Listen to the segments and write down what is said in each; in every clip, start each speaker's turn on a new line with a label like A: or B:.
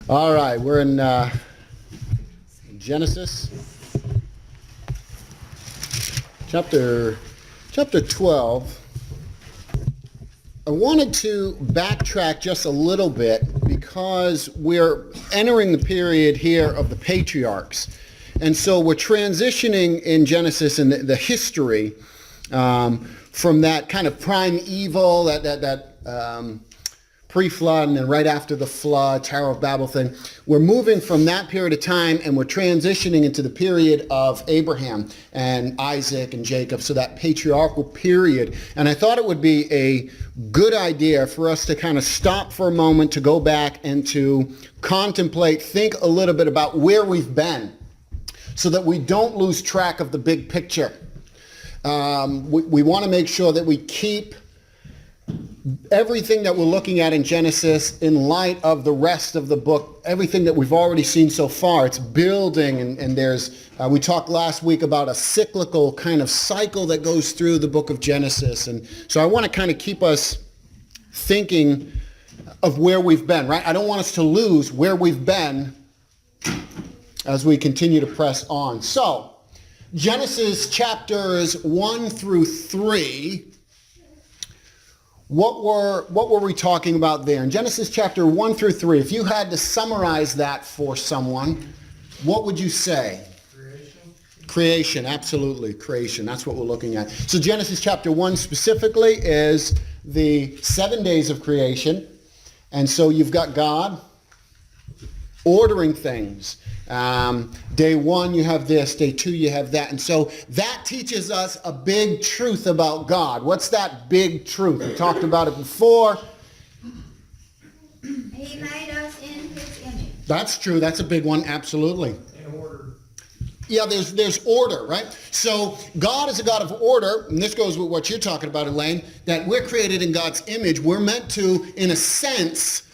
A: All right, we're in Genesis chapter 12. I wanted to backtrack just a little bit because we're entering the period here of the patriarchs. And so we're transitioning in Genesis and the history from that kind of primeval, that pre-flood, and then right after the flood, Tower of Babel thing. We're moving from that period of time and we're transitioning into the period of Abraham and Isaac and Jacob, so that patriarchal period. And I thought it would be a good idea for us to kind of stop for a moment, to go back and to contemplate, think a little bit about where we've been, so that we don't lose track of the big picture. We want to make sure that we keep everything that we're looking at in Genesis in light of the rest of the book, everything that we've already seen so far. It's building, and there's, we talked last week about a cyclical kind of cycle that goes through the book of Genesis. And so I want to kind of keep us thinking of where we've been, right? I don't want us to lose where we've been as we continue to press on. So, Genesis chapters 1 through 3, what were we talking about there? In Genesis chapter 1 through 3, if you had to summarize that for someone, what would you say? Creation, absolutely, creation. That's what we're looking at. So Genesis chapter 1 specifically is the 7 days of creation. And so you've got God ordering things. Day 1 you have this, day 2 you have that. And so that teaches us a big truth about God. What's that big truth? We talked about it before.
B: He made us in his image.
A: That's true. That's a big one. Absolutely.
C: In order.
A: Yeah, there's order, right? So God is a God of order, and this goes with what you're talking about, Elaine, that we're created in God's image. We're meant to, in a sense,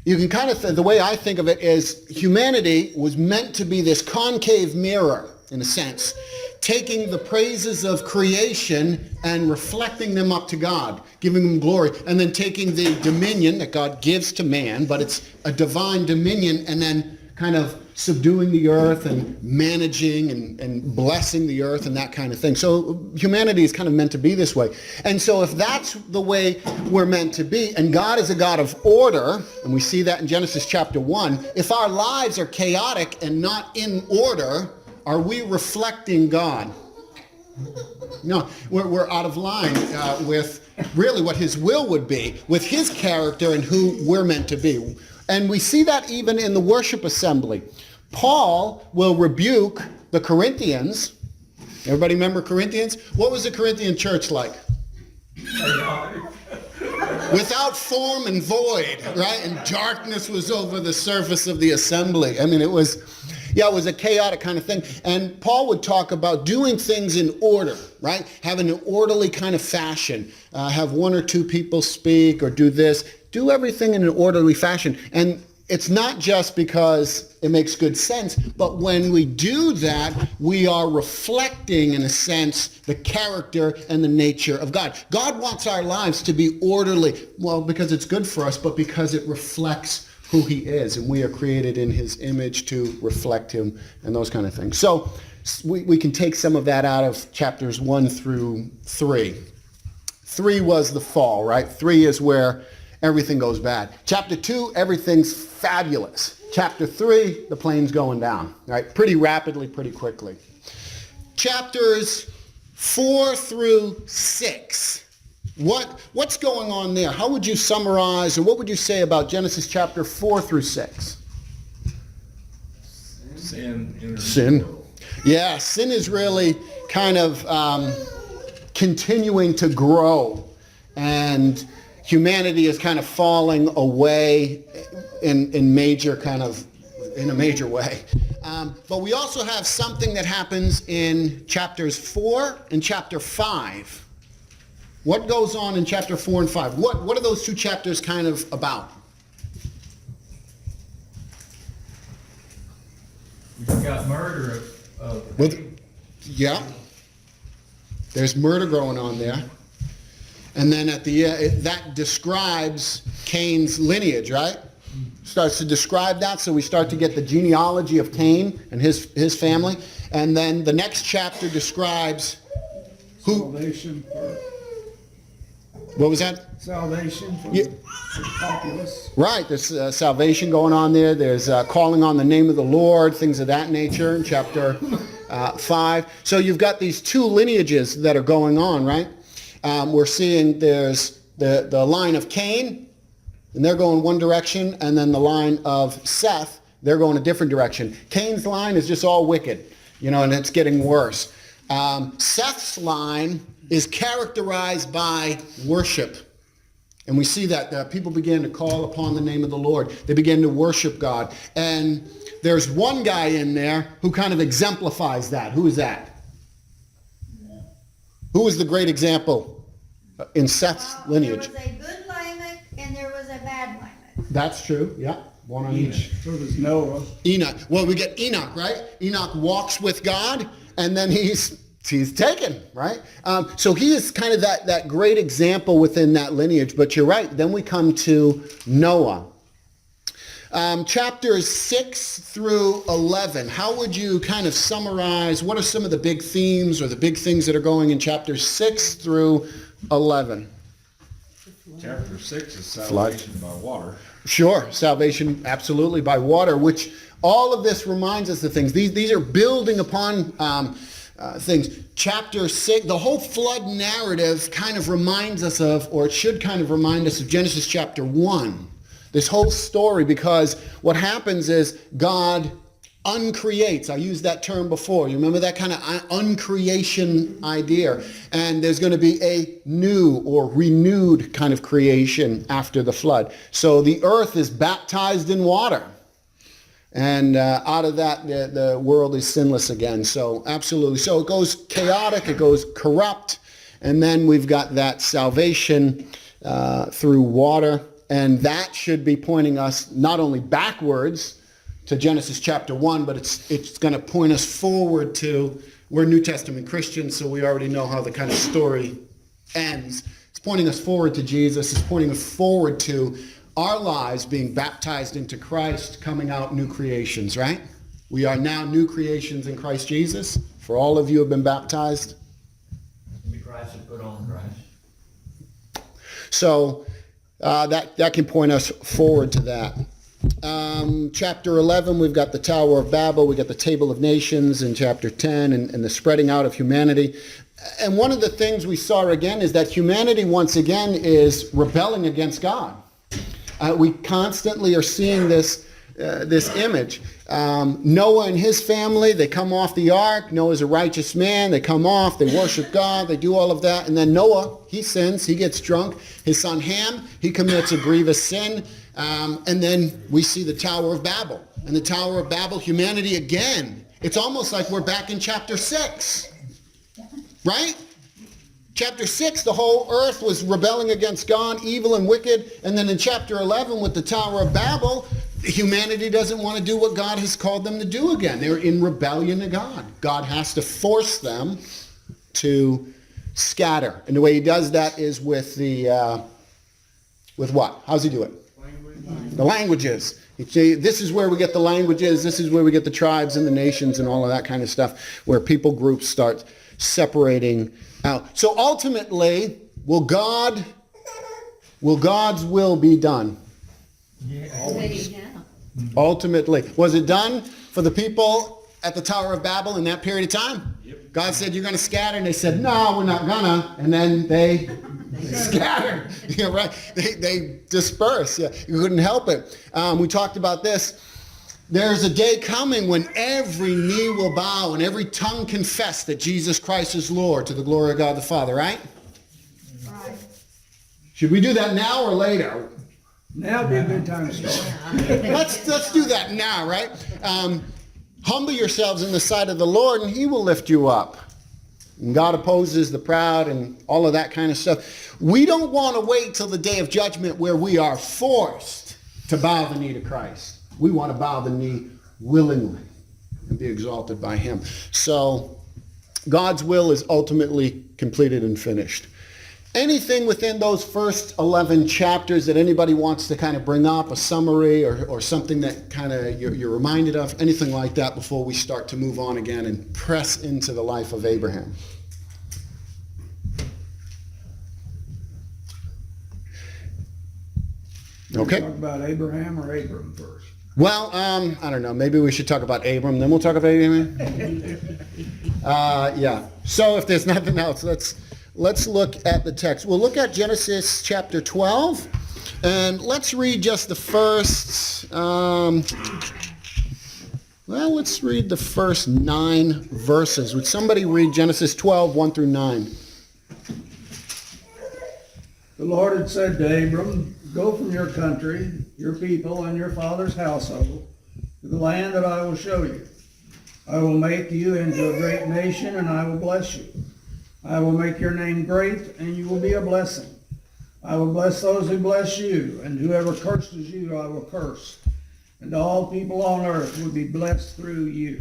A: you can kind of, the way I think of it is humanity was meant to be this concave mirror, in a sense, taking the praises of creation and reflecting them up to God, giving him glory, and then taking the dominion that God gives to man, but it's a divine dominion, and then kind of subduing the earth and managing and blessing the earth and that kind of thing. So humanity is kind of meant to be this way. And so if that's the way we're meant to be, and God is a God of order, and we see that in Genesis chapter 1, if our lives are chaotic and not in order, are we reflecting God? No, we're out of line with really what his will would be, with his character and who we're meant to be. And we see that even in the worship assembly. Paul will rebuke the Corinthians. Everybody remember Corinthians? What was the Corinthian church like? Without form and void, right? And darkness was over the surface of the assembly. I mean, it was a chaotic kind of thing. And Paul would talk about doing things in order, right? Having an orderly kind of fashion. Have one or two people speak or do this. Do everything in an orderly fashion. And it's not just because it makes good sense, but when we do that, we are reflecting, in a sense, the character and the nature of God. God wants our lives to be orderly, well, because it's good for us, but because it reflects who he is, and we are created in his image to reflect him and those kind of things. So we can take some of that out of chapters 1 through 3. 3 was the fall, right? 3 is where everything goes bad. Chapter 2, everything's fabulous. Chapter 3, the plane's going down, right? Pretty rapidly, pretty quickly. Chapters 4 through 6. What's going on there? How would you summarize, or what would you say about Genesis chapter 4 through 6? Sin. Yeah, sin is really kind of continuing to grow, and humanity is kind of falling away in a major way. But we also have something that happens in chapters 4 and chapter 5. What goes on in chapter 4 and 5? What are those two chapters kind of about?
C: You've got murder of
A: yeah. There's murder going on there. And then at the end, that describes Cain's lineage, right? Starts to describe that, so we start to get the genealogy of Cain and his family. And then the next chapter describes who...
D: Salvation for,
A: What was that?
D: salvation for
A: Yeah.
D: the populace.
A: Right, there's salvation going on there. There's calling on the name of the Lord, things of that nature in chapter 5. So you've got these two lineages that are going on, right? We're seeing there's the line of Cain, and they're going one direction, and then the line of Seth, they're going a different direction. Cain's line is just all wicked, and it's getting worse. Seth's line is characterized by worship. And we see that people began to call upon the name of the Lord. They began to worship God. And there's one guy in there who kind of exemplifies that. Who is that? Who is the great example in Seth's lineage?
B: There was a good Lamech and there was a bad Lamech.
A: That's true. Yeah. One on each.
D: So there's Noah.
A: Enoch. Well, we get Enoch, right? Enoch walks with God, and then he's taken, right? So he is kind of that great example within that lineage. But you're right. Then we come to Noah. Chapters 6 through 11. How would you kind of summarize? What are some of the big themes or the big things that are going in chapters 6 through 11?
E: Chapter 6 is salvation by water.
A: Sure, salvation absolutely by water, which all of this reminds us of things. These are building upon things. Chapter 6, the whole flood narrative kind of reminds us of, or it should kind of remind us of Genesis chapter 1. This whole story, because what happens is God uncreates. I used that term before. You remember that kind of uncreation idea? And there's going to be a new or renewed kind of creation after the flood. So the earth is baptized in water. And out of that, the world is sinless again. So absolutely. So it goes chaotic, it goes corrupt. And then we've got that salvation through water. And that should be pointing us not only backwards to Genesis chapter 1, but it's going to point us forward to, we're New Testament Christians, so we already know how the kind of story ends. It's pointing us forward to Jesus. It's pointing us forward to our lives being baptized into Christ, coming out new creations, right? We are now new creations in Christ Jesus. For all of you who have been baptized.
C: Be Christ and put on Christ.
A: So that can point us forward to that. Chapter 11, we've got the Tower of Babel, we've got the Table of Nations in chapter 10, and the spreading out of humanity. And one of the things we saw again is that humanity once again is rebelling against God. We constantly are seeing this image. Noah and his family, they come off the ark. Noah's a righteous man. They come off, they worship God, they do all of that. And then Noah, he sins, he gets drunk. His son Ham, he commits a grievous sin. And then we see the Tower of Babel. And the Tower of Babel, humanity again. It's almost like we're back in chapter 6. Right? Chapter 6, the whole earth was rebelling against God, evil and wicked. And then in chapter 11 with the Tower of Babel, humanity doesn't want to do what God has called them to do again. They're in rebellion to God. God has to force them to scatter. And the way he does that is with with what? How's he do it? The languages. This is where we get the languages. This is where we get the tribes and the nations and all of that kind of stuff, where people groups start separating out. So ultimately, will God's will be done?
C: Yeah.
A: Ultimately. Was it done for the people at the Tower of Babel in that period of time?
E: Yep.
A: God said, you're going to scatter. And they said, no, we're not gonna. And then they scattered. Yeah, right. They dispersed. Yeah, you couldn't help it. We talked about this. There's a day coming when every knee will bow and every tongue confess that Jesus Christ is Lord, to the glory of God the Father, right?
B: Right.
A: Should we do that now or later?
D: Now would be a good time to start.
A: Let's do that now, right? Humble yourselves in the sight of the Lord, and he will lift you up. And God opposes the proud and all of that kind of stuff. We don't want to wait till the day of judgment where we are forced to bow the knee to Christ. We want to bow the knee willingly and be exalted by him. So God's will is ultimately completed and finished. Anything within those first 11 chapters that anybody wants to kind of bring up, a summary or something that kind of you're reminded of, anything like that before we start to move on again and press into the life of Abraham? Okay.
D: Talk about Abraham or Abram first.
A: Well, I don't know. Maybe we should talk about Abram, then we'll talk about Abraham. Yeah. So if there's nothing else, let's look at the text. We'll look at Genesis chapter 12, and let's read just the first. Let's read the first 9 verses. Would somebody read Genesis 12, 1 through 9?
D: The Lord had said to Abram, "Go from your country, your people, and your father's household to the land that I will show you. I will make you into a great nation, and I will bless you. I will make your name great, and you will be a blessing. I will bless those who bless you, and whoever curses you I will curse. And all people on earth will be blessed through you."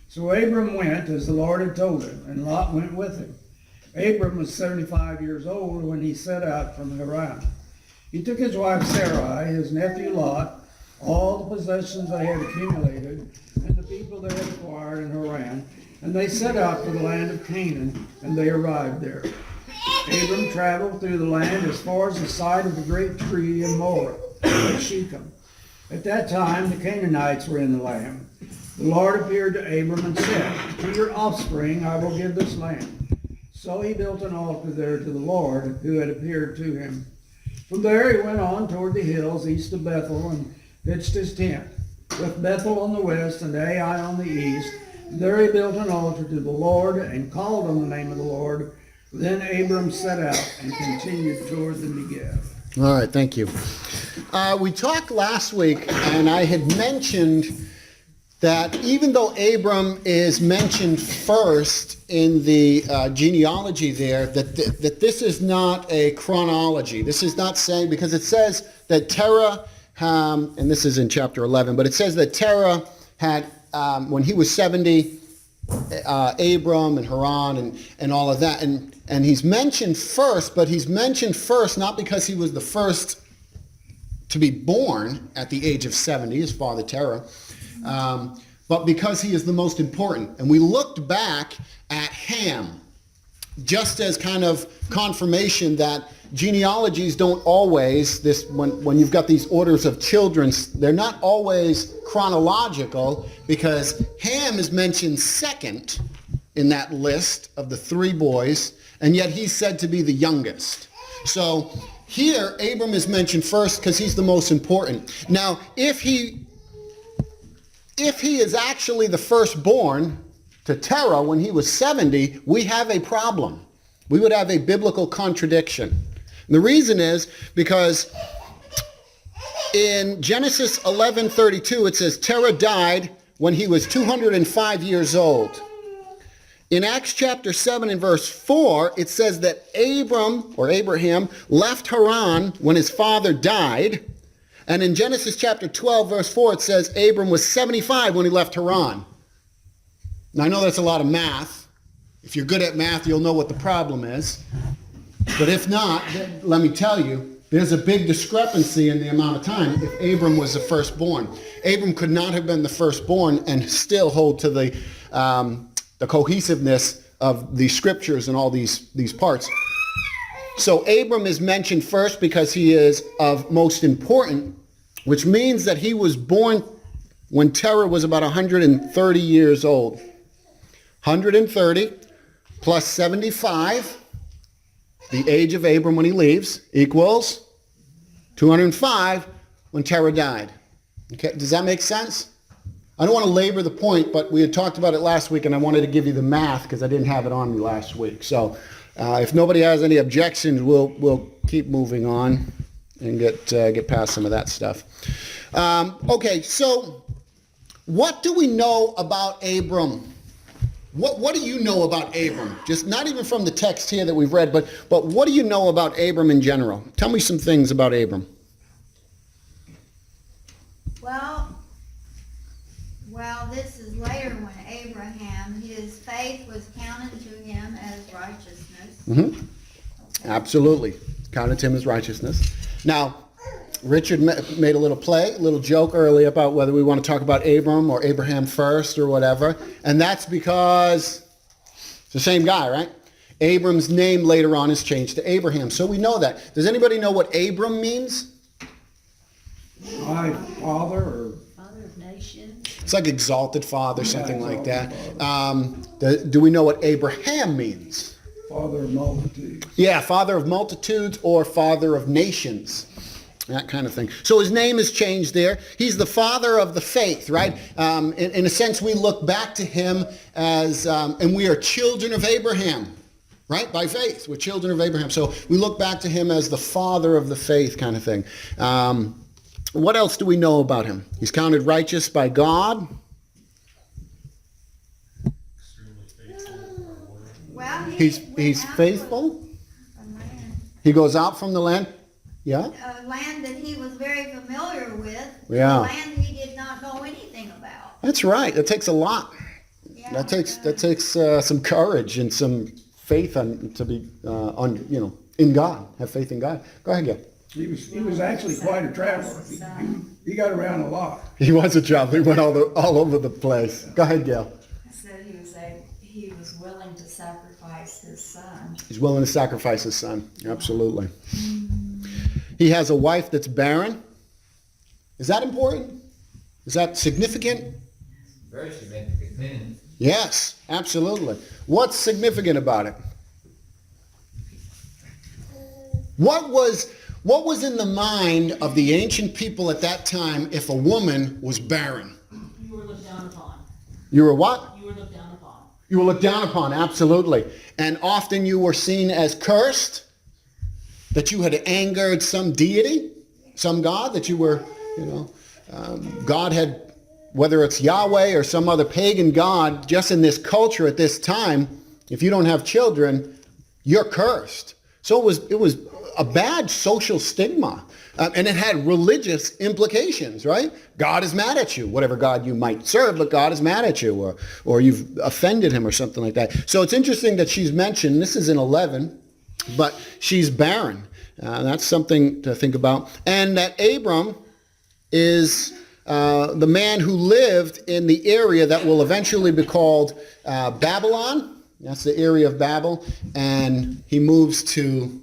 D: So Abram went as the Lord had told him, and Lot went with him. Abram was 75 years old when he set out from Haran. He took his wife Sarai, his nephew Lot, all the possessions they had accumulated, and the people they had acquired in Haran, and they set out for the land of Canaan, and they arrived there. Abram traveled through the land as far as the site of the great tree in Moreh, at Shechem. At that time the Canaanites were in the land. The Lord appeared to Abram and said, "To your offspring I will give this land." So he built an altar there to the Lord who had appeared to him. From there he went on toward the hills east of Bethel and pitched his tent, with Bethel on the west and Ai on the east. There he built an altar to the Lord and called on the name of the Lord. Then Abram set out and continued toward the Negev.
A: All right, thank you. We talked last week, and I had mentioned that even though Abram is mentioned first in the genealogy there, that this is not a chronology. This is not saying, because it says that Terah, and this is in chapter 11, but it says that Terah had, when he was 70, Abram and Haran and all of that. And he's mentioned first, but he's mentioned first not because he was the first to be born at the age of 70, his father Terah, but because he is the most important. And we looked back at Ham, just as kind of confirmation that genealogies don't always, when you've got these orders of children, they're not always chronological, because Ham is mentioned second in that list of the 3 boys, and yet he's said to be the youngest. So here, Abram is mentioned first because he's the most important. Now, if he is actually the firstborn to Terah when he was 70, we have a problem. We would have a biblical contradiction. And the reason is because in Genesis 11:32, it says Terah died when he was 205 years old. In Acts chapter 7 and verse 4, it says that Abraham left Haran when his father died. And in Genesis chapter 12, verse 4, it says Abram was 75 when he left Haran. Now, I know that's a lot of math. If you're good at math, you'll know what the problem is. But if not, let me tell you, there's a big discrepancy in the amount of time if Abram was the firstborn. Abram could not have been the firstborn and still hold to the cohesiveness of the scriptures and all these parts. So Abram is mentioned first because he is of most important, which means that he was born when Terah was about 130 years old. 130 plus 75, the age of Abram when he leaves, equals 205 when Terah died. Okay, does that make sense? I don't want to labor the point, but we had talked about it last week, and I wanted to give you the math because I didn't have it on me last week. So if nobody has any objections, we'll keep moving on and get past some of that stuff. Okay, so what do we know about Abram? What do you know about Abram? Just not even from the text here that we've read, but what do you know about Abram in general? Tell me some things about Abram.
B: Well, this is later when Abraham, his faith was counted to him as righteousness.
A: Mm-hmm. Absolutely. Counted him as righteousness. Now, Richard made a little joke earlier about whether we want to talk about Abram or Abraham first or whatever. And that's because it's the same guy, right? Abram's name later on is changed to Abraham. So we know that. Does anybody know what Abram means?
D: My father, or
F: Father of nations.
A: It's like exalted father, something
D: Yeah,
A: like that.
D: exalted
A: Do we know what Abraham means?
D: father of multitudes.
A: Yeah, father of multitudes or father of nations. That kind of thing. So his name is changed there. He's the father of the faith, right? In a sense, we look back to him as, and we are children of Abraham, right? By faith, we're children of Abraham. So we look back to him as the father of the faith kind of thing. What else do we know about him? He's counted righteous by God.
B: Well,
A: He's
B: went out
A: faithful.
B: with a land,
A: He goes out from the land. Yeah.
B: a land that he was very familiar with.
A: Yeah.
B: A land he did not know anything about.
A: That's right. That takes a lot.
B: Yeah,
A: That takes some courage and some faith to be in God. Have faith in God. Go ahead, Gail.
D: He was actually quite a traveler. He got around a lot.
A: He was a traveler. He went all over the place. Go ahead, Gail.
F: I said he was willing to sacrifice his son.
A: He's willing to sacrifice his son. Absolutely. He has a wife that's barren. Is that important? Is that significant?
C: Very significant thing.
A: Yes, absolutely. What's significant about it? What was in the mind of the ancient people at that time if a woman was barren?
F: You were looked down upon.
A: You were what?
F: You were looked down upon.
A: You were looked down upon, absolutely. And often you were seen as cursed, that you had angered some deity, some god, that you were, God had, whether it's Yahweh or some other pagan god, just in this culture at this time, if you don't have children, you're cursed. So it was a bad social stigma. And it had religious implications, right? God is mad at you, whatever God you might serve, but God is mad at you, or you've offended him or something like that. So it's interesting that she's mentioned, this is in 11, but she's barren. That's something to think about. And that Abram is the man who lived in the area that will eventually be called Babylon. That's the area of Babel. And he moves to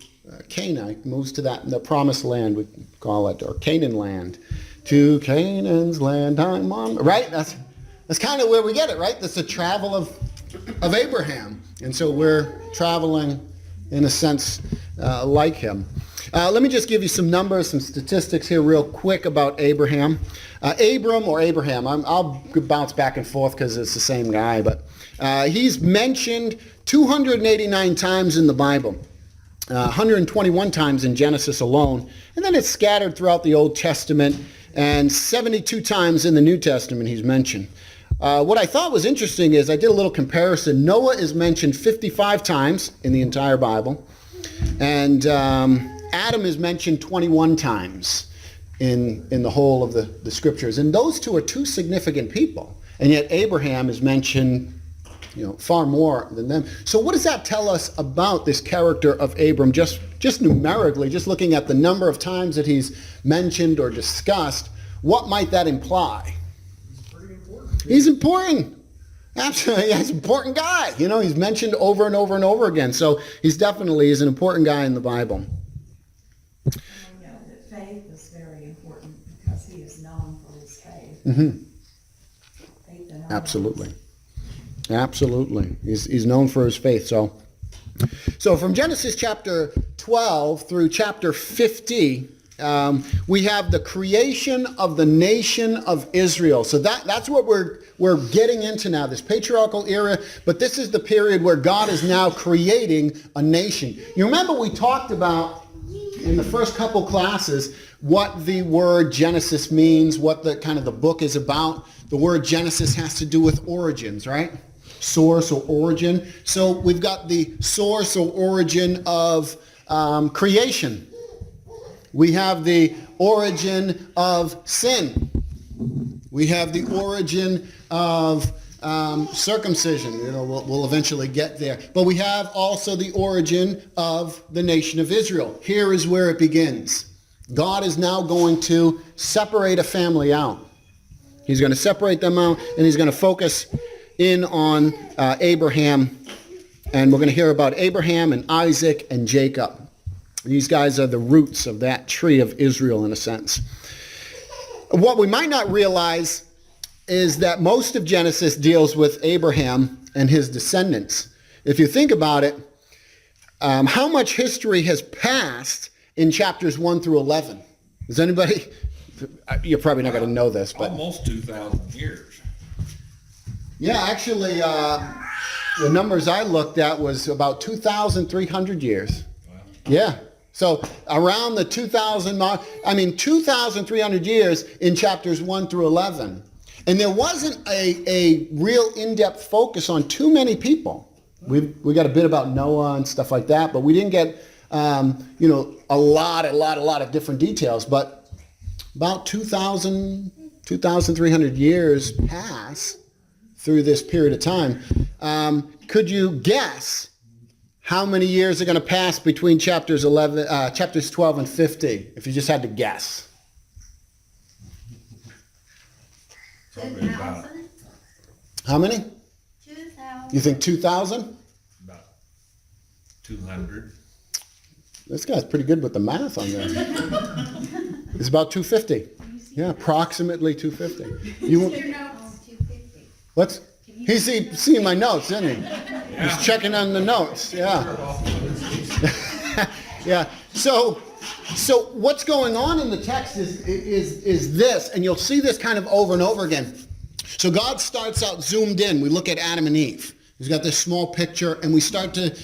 A: Canaan, moves to the promised land, we call it, or Canaan land. To Canaan's land, I'm on, right? That's kind of where we get it, right? That's the travel of Abraham. And so we're traveling, in a sense, like him. Let me just give you some numbers, some statistics here real quick about Abraham. Abram or Abraham, I'll bounce back and forth because it's the same guy, but he's mentioned 289 times in the Bible. 121 times in Genesis alone, and then it's scattered throughout the Old Testament, and 72 times in the New Testament he's mentioned. What I thought was interesting is I did a little comparison. Noah is mentioned 55 times in the entire Bible, and Adam is mentioned 21 times in the whole of the scriptures. And those two are two significant people, and yet Abraham is mentioned far more than them. So what does that tell us about this character of Abram, just numerically, just looking at the number of times that he's mentioned or discussed? What might that imply?
E: He's pretty important.
A: He's important. Absolutely, he's an important guy. He's mentioned over and over and over again. So he's an important guy in the Bible.
F: We know that faith is very important because he is known for his faith.
A: Mm-hmm.
F: Faith in
A: Absolutely. Absolutely. He's known for his faith. So from Genesis chapter 12 through chapter 50, we have the creation of the nation of Israel. So that's what we're getting into now, this patriarchal era. But this is the period where God is now creating a nation. You remember we talked about in the first couple classes what the word Genesis means, what the kind of the book is about. The word Genesis has to do with origins, right? Source or origin. So we've got the source or origin of creation. We have the origin of sin. We have the origin of circumcision. We'll eventually get there. But we have also the origin of the nation of Israel. Here is where it begins. God is now going to separate a family out. He's going to separate them out, and he's going to focus in on Abraham. And we're going to hear about Abraham and Isaac and Jacob. These guys are the roots of that tree of Israel in a sense. What we might not realize is that most of Genesis deals with Abraham and his descendants. If you think about it, how much history has passed in chapters 1 through 11? Does anybody? You're probably not going to know this, but
E: Almost 2,000 years.
A: yeah, actually, the numbers I looked at was about 2,300 years.
E: Wow.
A: Yeah. So around the 2,000 mark, 2,300 years in chapters 1 through 11. And there wasn't a real in-depth focus on too many people. We got a bit about Noah and stuff like that, but we didn't get, a lot of different details. But about 2,300 years pass through this period of time. Could you guess how many years are going to pass between chapters 12 and 50, if you just had to guess?
E: Probably about
B: 2,000?
A: How many?
B: 2,000.
A: You think 2,000?
E: 200.
A: This guy's pretty good with the math on this. It's about 250. Yeah, approximately 250.
B: Your notes, 250.
A: What's? He's seeing my notes, isn't he?
E: Yeah.
A: He's checking on the notes. Yeah. Yeah. So what's going on in the text is this, and you'll see this kind of over and over again. So God starts out zoomed in. We look at Adam and Eve. He's got this small picture, and we start to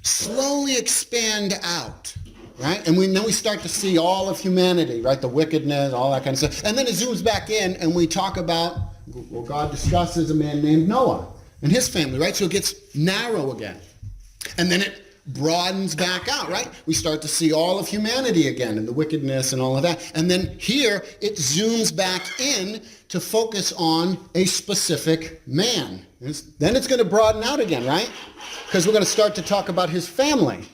A: slowly expand out, right? And then we start to see all of humanity, right? The wickedness, all that kind of stuff. And then it zooms back in, and we talk about, well, God discusses a man named Noah and his family, right? So it gets narrow again. And then it broadens back out, right? We start to see all of humanity again and the wickedness and all of that. And then here it zooms back in to focus on a specific man. Then it's going to broaden out again, right? Because we're going to start to talk about his family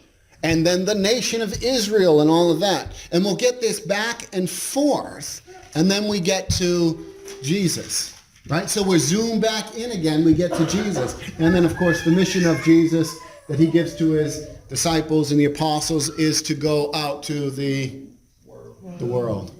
A: and then the nation of Israel and all of that. And we'll get this back and forth. And then we get to Jesus, right? So we're zoomed back in again. We get to Jesus. And then, of course, the mission of Jesus that he gives to his disciples and the apostles is to go out to the world.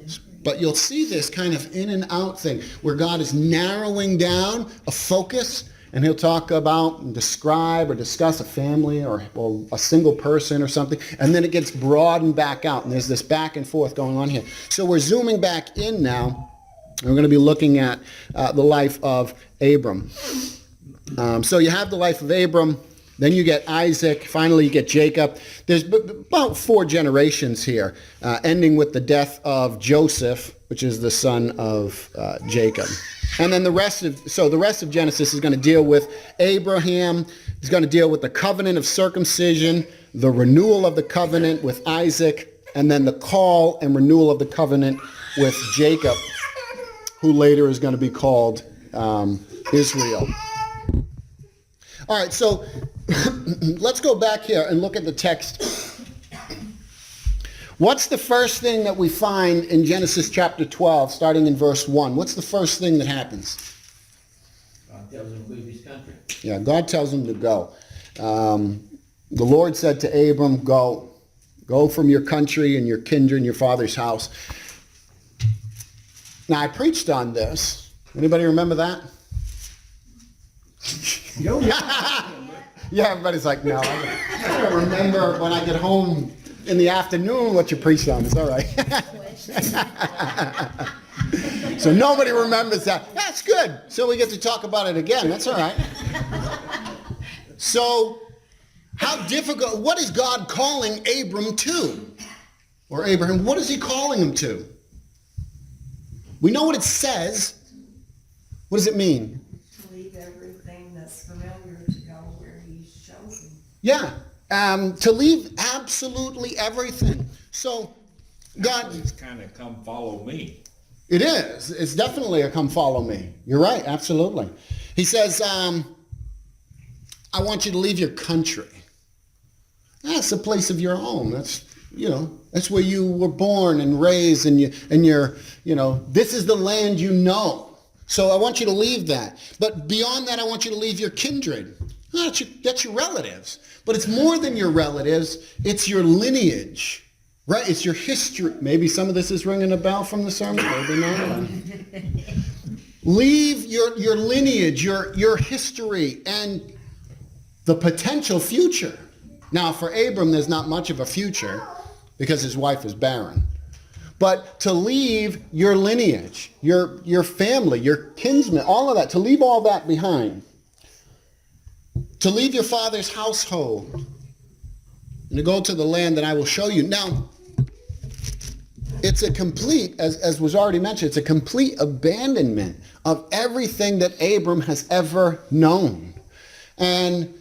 A: But you'll see this kind of in and out thing where God is narrowing down a focus, and he'll talk about and describe or discuss a family or a single person or something, and then it gets broadened back out, and there's this back and forth going on here. So we're zooming back in now, and we're going to be looking at the life of Abram. So you have the life of Abram. Then you get Isaac. Finally, you get Jacob. There's about 4 generations here, ending with the death of Joseph, which is the son of Jacob. And then the rest of Genesis is going to deal with Abraham. It's going to deal with the covenant of circumcision, the renewal of the covenant with Isaac, and then the call and renewal of the covenant with Jacob, who later is going to be called Israel. All right, so let's go back here and look at the text. What's the first thing that we find in Genesis chapter 12, starting in verse 1? What's the first thing that happens?
C: God tells him to leave his country.
A: Yeah, God tells him to go. The Lord said to Abram, go. Go from your country and your kindred and your father's house. Now, I preached on this. Anybody remember that? Yeah, everybody's like, no, I don't remember when I get home in the afternoon what you preached on. It's all right. So nobody remembers that. That's good. So we get to talk about it again. That's all right. So how difficult, what is God calling Abram to? Or Abraham, what is he calling him to? We know what it says. What does it mean?
F: To leave everything that's familiar to go where he shows him.
A: Yeah, to leave absolutely everything. So God,
E: It's kind of come follow me.
A: it is. It's definitely a come follow me. You're right, absolutely. He says, I want you to leave your country. That's the place of your home. That's where you were born and raised, and this is the land you know. So I want you to leave that. But beyond that, I want you to leave your kindred. That's your relatives. But it's more than your relatives. It's your lineage, right? It's your history. Maybe some of this is ringing a bell from the sermon. Maybe not. Leave your lineage, your history, and the potential future. Now, for Abram, there's not much of a future because his wife is barren. But to leave your lineage, your family, your kinsmen, all of that, to leave all that behind. To leave your father's household and to go to the land that I will show you. Now, it's a complete, as was already mentioned, it's a complete abandonment of everything that Abram has ever known and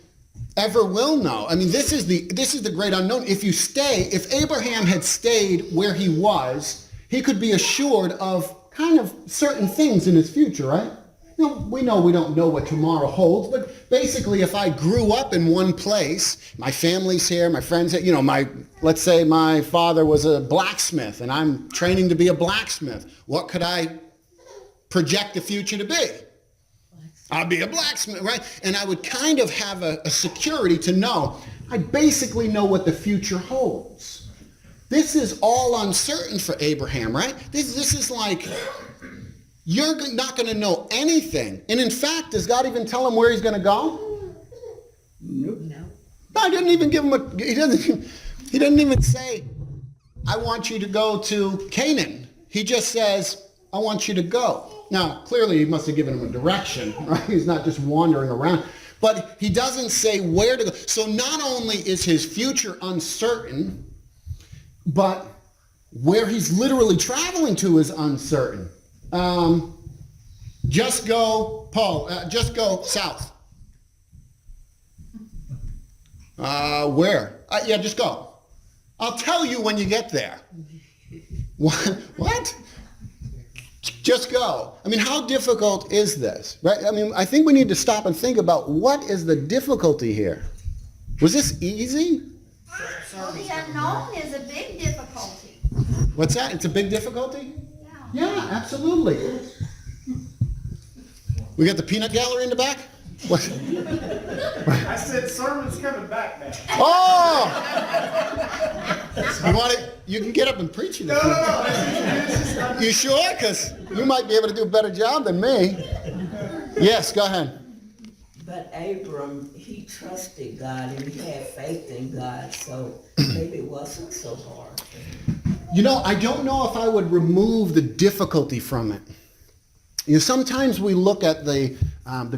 A: ever will know. I mean, this is the great unknown. If Abraham had stayed where he was, he could be assured of kind of certain things in his future, right? We know we don't know what tomorrow holds, but basically if I grew up in one place, my family's here, my friends here, let's say my father was a blacksmith and I'm training to be a blacksmith. What could I project the future to be? I'll be a blacksmith, right? And I would kind of have a security to know. I basically know what the future holds. This is all uncertain for Abraham, right? This is like, you're not going to know anything. And in fact, does God even tell him where he's going to go?
D: Nope.
F: No.
A: God didn't even give him he doesn't even say, I want you to go to Canaan. He just says, I want you to go. Now, clearly he must have given him a direction, right? He's not just wandering around. But he doesn't say where to go. So not only is his future uncertain, but where he's literally traveling to is uncertain. Just go south. Where? Yeah, just go. I'll tell you when you get there. What? Just go. I mean, how difficult is this? Right? I mean, I think we need to stop and think about what is the difficulty here. Was this easy?
B: Well, the unknown is a big difficulty.
A: What's that? It's a big difficulty?
B: Yeah.
A: Yeah, absolutely. We got the peanut gallery in the back? What?
G: I said sermon's coming back now.
A: Oh! You want it? You can get up and preach it.
G: No.
A: You sure? Because you might be able to do a better job than me. Yes, go ahead.
H: But Abram, he trusted God and he had faith in God, so maybe it wasn't so hard.
A: I don't know if I would remove the difficulty from it. Sometimes we look at the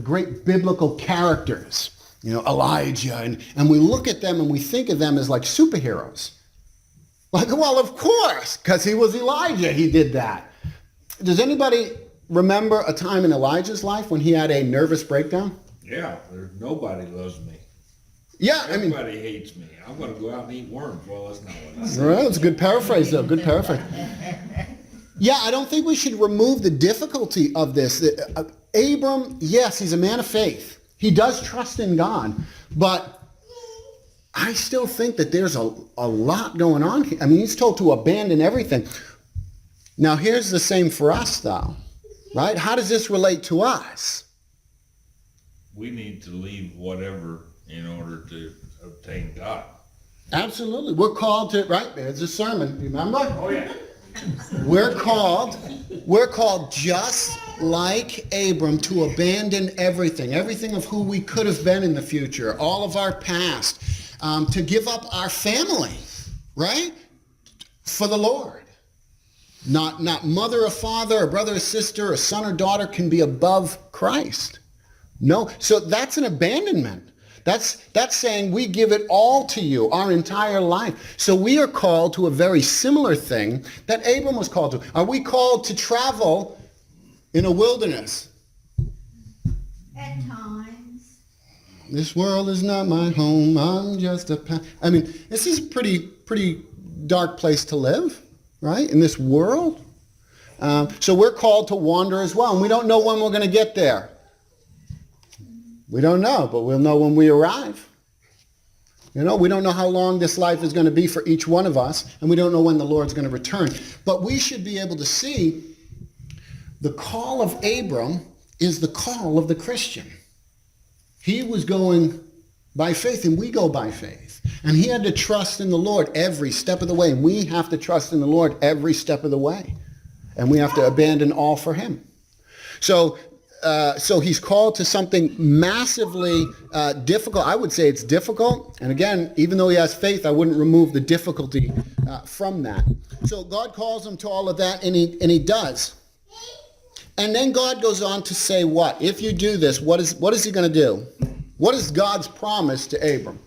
A: great biblical characters, Elijah, and we look at them and we think of them as like superheroes. Like, well, of course, because he was Elijah, he did that. Does anybody remember a time in Elijah's life when he had a nervous breakdown?
E: Yeah, there's nobody loves me.
A: Yeah,
E: Everybody hates me. I'm going to go out and eat worms. Well, that's not what I said.
A: Well, it's a good paraphrase, though. Good paraphrase. Yeah, I don't think we should remove the difficulty of this. Abram, yes, he's a man of faith. He does trust in God, but I still think that there's a lot going on here. I mean, he's told to abandon everything. Now, here's the same for us, though, right? How does this relate to us?
E: We need to leave whatever in order to obtain God.
A: Absolutely. We're called to, right? There's a sermon, remember?
G: Oh, yeah.
A: We're called just like Abram to abandon everything of who we could have been in the future, all of our past, to give up our family, right? For the Lord. Not mother or father or brother or sister or son or daughter can be above Christ. No, so that's an abandonment. That's saying we give it all to you, our entire life. So we are called to a very similar thing that Abram was called to. Are we called to travel in a wilderness?
B: At times.
A: This world is not my home. I'm just a... I mean, this is a pretty dark place to live, right? In this world. So we're called to wander as well, and we don't know when we're going to get there. We don't know, but we'll know when we arrive. You know, we don't know how long this life is going to be for each one of us, and we don't know when the Lord's going to return. But we should be able to see the call of Abram is the call of the Christian. He was going by faith, and we go by faith. And he had to trust in the Lord every step of the way. And we have to trust in the Lord every step of the way. And we have to abandon all for him. So he's called to something massively difficult. I would say it's difficult. And again, even though he has faith, I wouldn't remove the difficulty from that. So God calls him to all of that, and he does. And then God goes on to say what? If you do this, what is he going to do? What is God's promise to Abram?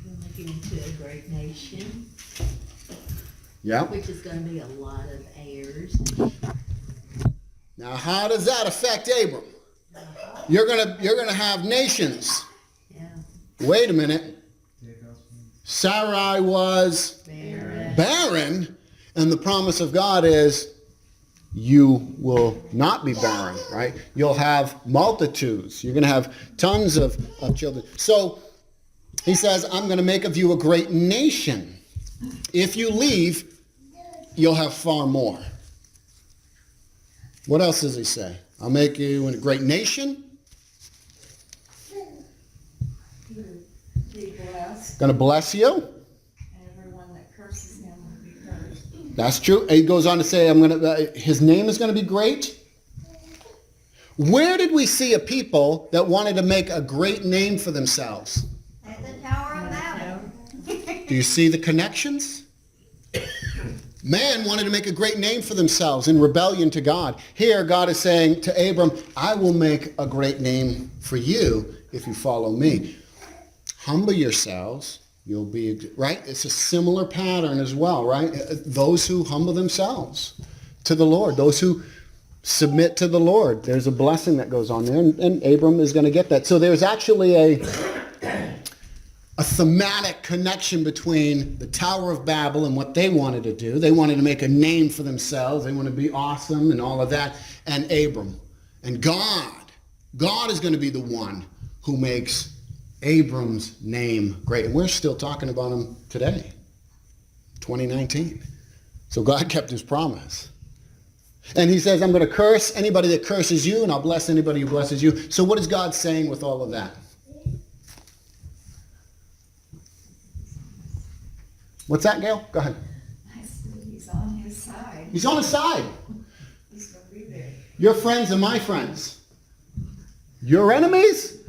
I: You'll make it into a great nation,
A: Yeah.
I: which is gonna be a lot of heirs.
A: Now, how does that affect Abram? You're gonna have nations.
I: Yeah.
A: Wait a minute. Sarai was barren, and the promise of God is you will not be barren, right? You'll have multitudes. You're going to have tons of children. So he says, I'm going to make of you a great nation. If you leave, you'll have far more. What else does he say? I'll make you a great nation.
F: Be blessed,
A: Going to bless you.
F: and everyone that curses him will be cursed.
A: That's true. He goes on to say, his name is going to be great. Where did we see a people that wanted to make a great name for themselves?
B: At the Tower of Babel.
A: Do you see the connections? Man wanted to make a great name for themselves in rebellion to God. Here, God is saying to Abram, I will make a great name for you if you follow me. Humble yourselves. You'll be, right? It's a similar pattern as well, right? Those who humble themselves to the Lord, those who submit to the Lord, there's a blessing that goes on there, and Abram is going to get that. So there's actually a thematic connection between the Tower of Babel and what they wanted to do. They wanted to make a name for themselves. They want to be awesome and all of that. And Abram. And God is going to be the one who makes Abram's name great. And we're still talking about him today, 2019. So God kept his promise. And he says, I'm going to curse anybody that curses you, and I'll bless anybody who blesses you. So what is God saying with all of that? What's that, Gail? Go ahead.
F: I said, he's on his side.
A: He's on his side.
F: He's gonna be there.
A: Your friends are my friends. Your enemies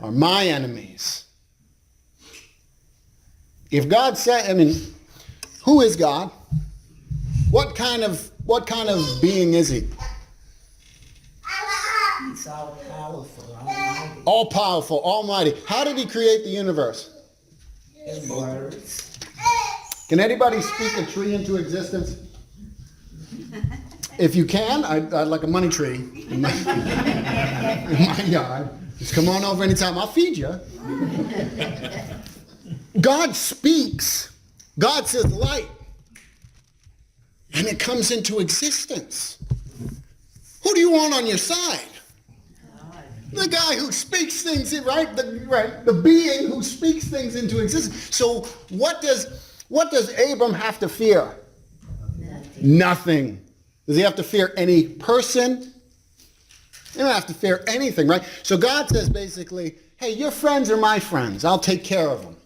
A: are my enemies. If God said, who is God? What kind of being is he?
H: He's all powerful, almighty.
A: All powerful, almighty. How did he create the universe?
H: His words.
A: Can anybody speak a tree into existence? If you can, I'd like a money tree in my yard. Just come on over anytime. I'll feed you. God speaks. God says light. And it comes into existence. Who do you want on your side? The guy who speaks things, right? The being who speaks things into existence. So what does Abram have to fear? Nothing. Does he have to fear any person? He don't have to fear anything, right? So God says basically, hey, your friends are my friends. I'll take care of them.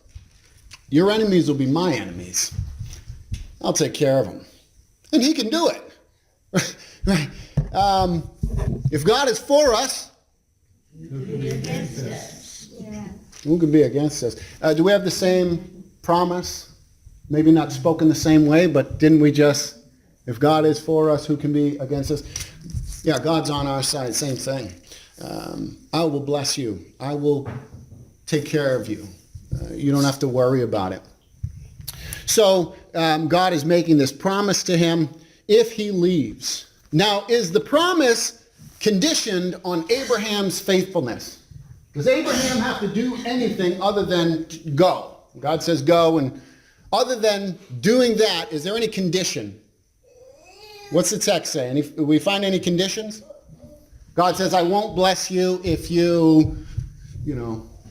A: Your enemies will be my enemies. I'll take care of them. And he can do it. Right? If God is for us, who can be against us? Do we have the same promise? Maybe not spoken the same way, but didn't we just, if God is for us, who can be against us? Yeah, God's on our side, same thing. I will bless you. I will take care of you. You don't have to worry about it. So God is making this promise to him if he leaves. Now, is the promise conditioned on Abraham's faithfulness? Does Abraham have to do anything other than go? God says go, and other than doing that, is there any condition? What's the text say? Do we find any conditions? God says, I won't bless you if you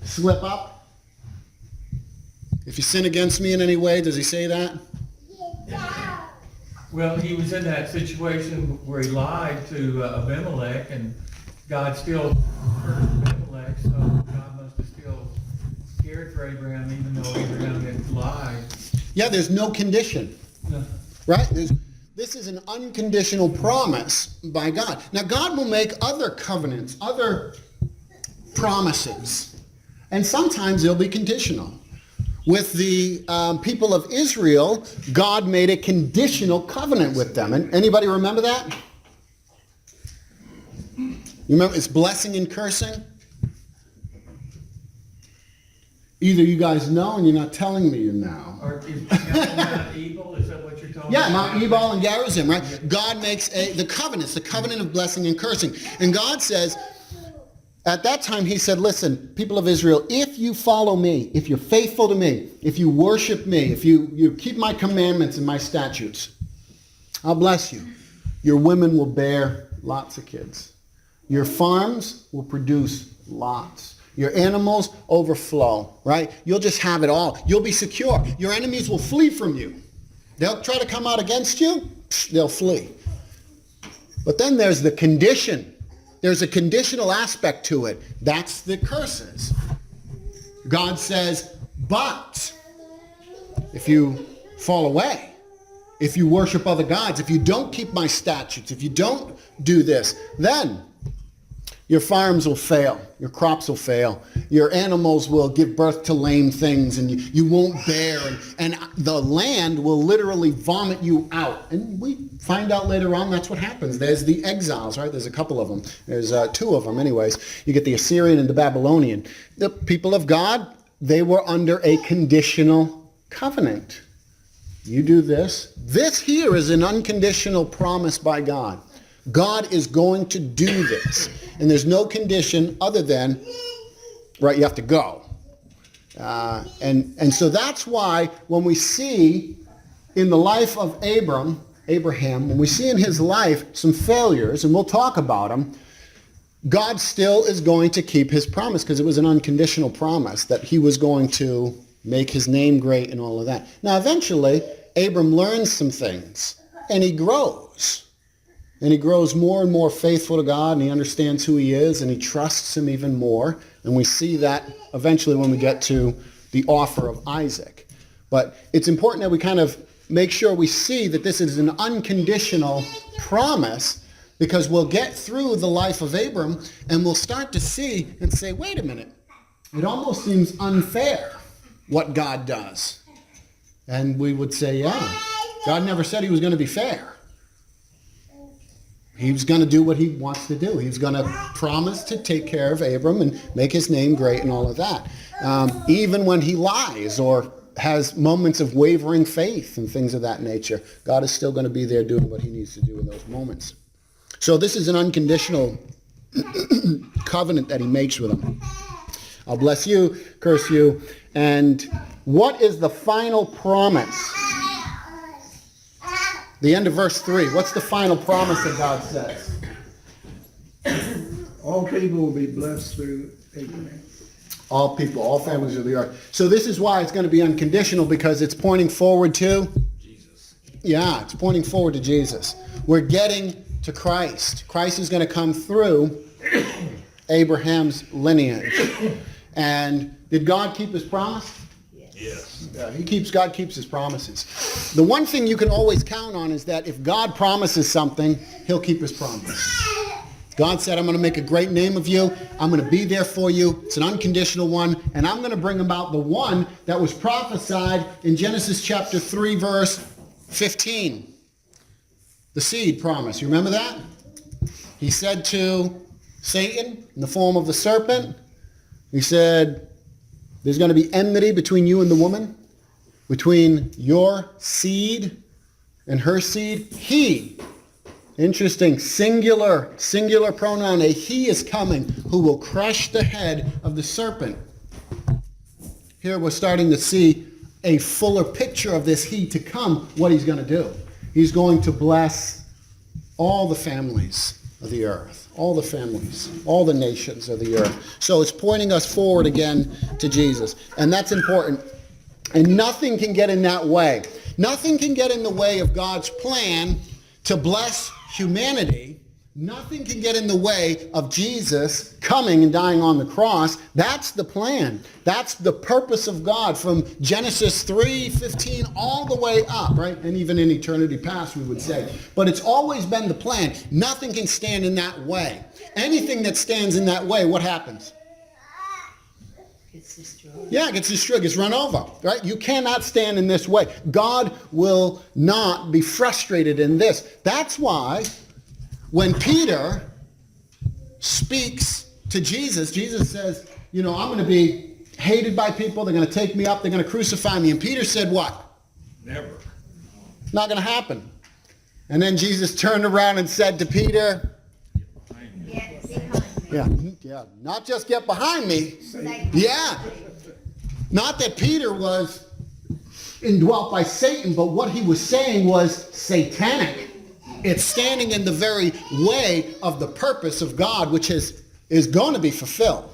A: slip up. If you sin against me in any way, does he say that?
C: Well, he was in that situation where he lied to Abimelech, and God still cursed Abimelech, so God must have still cared for Abraham, even though Abraham had lied.
A: Yeah, there's no condition, right? This is an unconditional promise by God. Now, God will make other covenants, other promises, and sometimes they'll be conditional. With the people of Israel, God made a conditional covenant with them. And anybody remember that? You remember it's blessing and cursing? Either you guys know and you're not telling me you know.
C: Or is Mount Ebal, is that what you're talking
A: Yeah,
C: about?
A: Mount Ebal and Gerizim, right? God makes the covenant of blessing and cursing. And God says, at that time he said, listen, people of Israel, if you follow me, if you're faithful to me, if you worship me, if you keep my commandments and my statutes, I'll bless you. Your women will bear lots of kids. Your farms will produce lots. Your animals overflow, right? You'll just have it all. You'll be secure. Your enemies will flee from you. They'll try to come out against you. They'll flee. But then there's the condition. There's a conditional aspect to it. That's the curses. God says, but if you fall away, if you worship other gods, if you don't keep my statutes, if you don't do this, then your farms will fail. Your crops will fail. Your animals will give birth to lame things, and you won't bear. And the land will literally vomit you out. And we find out later on that's what happens. There's the exiles, right? There's a couple of them. There's two of them anyways. You get the Assyrian and the Babylonian. The people of God, they were under a conditional covenant. You do this. This here is an unconditional promise by God. God is going to do this. And there's no condition other than, right, you have to go. And so that's why when we see in the life of Abraham, when we see in his life some failures, and we'll talk about them, God still is going to keep his promise because it was an unconditional promise that he was going to make his name great and all of that. Now, eventually, Abram learns some things, and he grows. And he grows more and more faithful to God, and he understands who he is, and he trusts him even more. And we see that eventually when we get to the offer of Isaac. But it's important that we kind of make sure we see that this is an unconditional promise, because we'll get through the life of Abram, and we'll start to see and say, wait a minute, it almost seems unfair what God does. And we would say, yeah, God never said he was going to be fair. He was going to do what he wants to do. He's going to promise to take care of Abram and make his name great and all of that. Even when he lies or has moments of wavering faith and things of that nature, God is still going to be there doing what he needs to do in those moments. So this is an unconditional covenant that he makes with him. I'll bless you, curse you. And what is the final promise? The end of verse 3. What's the final promise that God says?
D: All people will be blessed through Abraham.
A: All people, all families of the earth. So this is why it's going to be unconditional, because it's pointing forward to Jesus. Yeah, it's pointing forward to Jesus. We're getting to Christ. Christ is going to come through Abraham's lineage. And did God keep his promise?
E: Yes.
A: Yeah, God keeps his promises. The one thing you can always count on is that if God promises something, he'll keep his promise. God said, I'm going to make a great name of you. I'm going to be there for you. It's an unconditional one. And I'm going to bring about the one that was prophesied in Genesis chapter 3, verse 15. The seed promise. You remember that? He said to Satan in the form of the serpent, he said, there's going to be enmity between you and the woman, between your seed and her seed. He, interesting, singular pronoun, a he is coming who will crush the head of the serpent. Here we're starting to see a fuller picture of this he to come, what he's going to do. He's going to bless all the families of the earth. all the families, all the nations of the earth. So it's pointing us forward again to Jesus. And that's important. And nothing can get in that way. Nothing can get in the way of God's plan to bless humanity. Nothing can get in the way of Jesus coming and dying on the cross. That's the plan. That's the purpose of God from Genesis 3:15 all the way up, right? And even in eternity past, we would say. But it's always been the plan. Nothing can stand in that way. Anything that stands in that way, what happens?
I: It's destroyed.
A: Yeah, it gets destroyed, gets run over, right? You cannot stand in this way. God will not be frustrated in this. That's why when Peter speaks to Jesus, Jesus says, I'm going to be hated by people. They're going to take me up. They're going to crucify me. And Peter said what?
E: Never.
A: Not going to happen. And then Jesus turned around and said to Peter,
B: Get behind me.
A: yeah, not just get behind me.
B: Satan.
A: Yeah. Not that Peter was indwelt by Satan, but what he was saying was satanic. It's standing in the very way of the purpose of God, which is going to be fulfilled.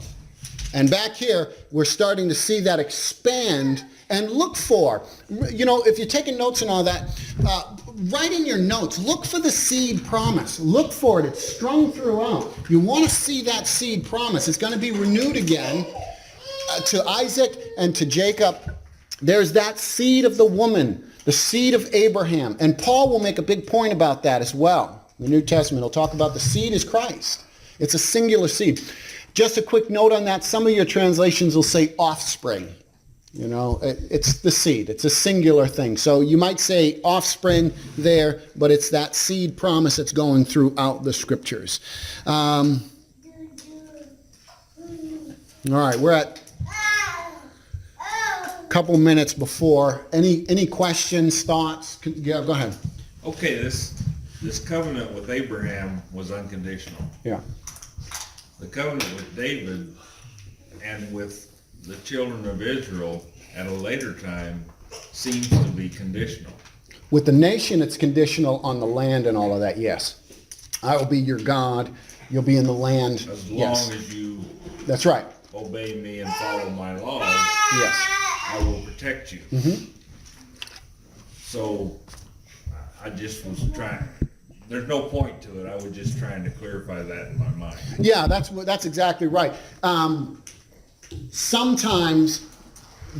A: And back here, we're starting to see that expand and look for. If you're taking notes and all that, write in your notes. Look for the seed promise. Look for it. It's strung throughout. You want to see that seed promise. It's going to be renewed again to Isaac and to Jacob. There's that seed of the woman, the seed of Abraham. And Paul will make a big point about that as well. In the New Testament, he'll talk about the seed is Christ. It's a singular seed. Just a quick note on that. Some of your translations will say offspring. It's the seed. It's a singular thing. So you might say offspring there, but it's that seed promise that's going throughout the scriptures. All right, we're at couple minutes before. Any questions, thoughts? Yeah, go ahead.
E: Okay, this covenant with Abraham was unconditional.
A: Yeah.
E: The covenant with David and with the children of Israel at a later time seems to be conditional.
A: With the nation, it's conditional on the land and all of that, yes. I will be your God. You'll be in the land.
E: As long
A: yes.
E: as you
A: That's right.
E: obey me and follow my laws,
A: Yes.
E: I will protect you.
A: Mm-hmm.
E: So I just was trying, there's no point to it. I was just trying to clarify that in my mind.
A: Yeah, that's exactly right. Sometimes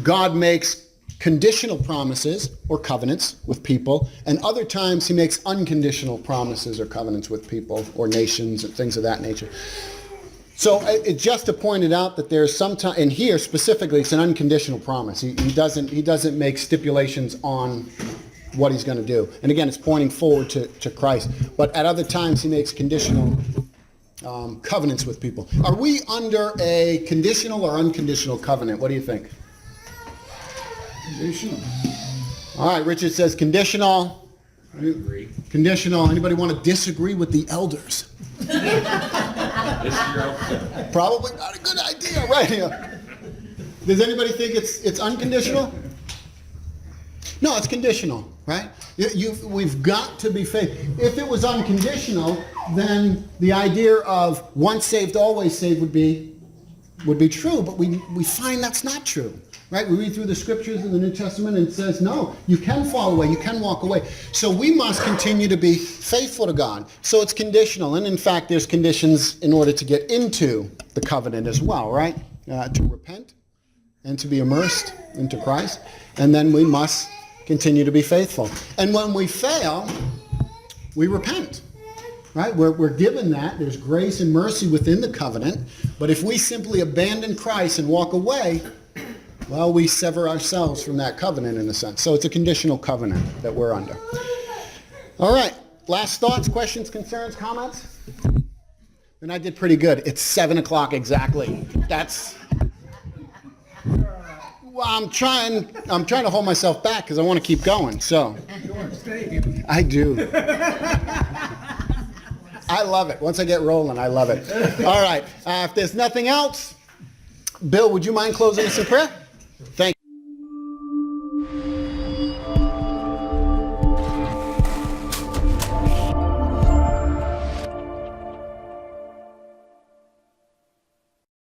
A: God makes conditional promises or covenants with people, and other times he makes unconditional promises or covenants with people or nations and things of that nature. So just to point it out that there's sometimes, and here specifically, it's an unconditional promise. He doesn't make stipulations on what he's going to do. And again, it's pointing forward to Christ. But at other times, he makes conditional covenants with people. Are we under a conditional or unconditional covenant? What do you think?
D: Conditional.
A: All right, Richard says conditional.
E: I agree.
A: Conditional. Anybody want to disagree with the elders?
E: This is your option.
A: Probably not a good idea, right here. Does anybody think it's unconditional? No, it's conditional, right? We've got to be faithful. If it was unconditional, then the idea of once saved, always saved would be true, but we find that's not true. Right? We read through the scriptures in the New Testament and it says, no, you can fall away, you can walk away. So we must continue to be faithful to God. So it's conditional. And in fact, there's conditions in order to get into the covenant as well, right? To repent and to be immersed into Christ. And then we must continue to be faithful. And when we fail, we repent. Right? We're given that. There's grace and mercy within the covenant. But if we simply abandon Christ and walk away, well, we sever ourselves from that covenant in a sense. So it's a conditional covenant that we're under. All right. Last thoughts, questions, concerns, comments? Then I did pretty good. It's 7 o'clock exactly. That's... Well, I'm trying to hold myself back because I want to keep going. So
D: You want to stay here?
A: I do. I love it. Once I get rolling, I love it. All right. If there's nothing else, Bill, would you mind closing us in prayer? Thank you.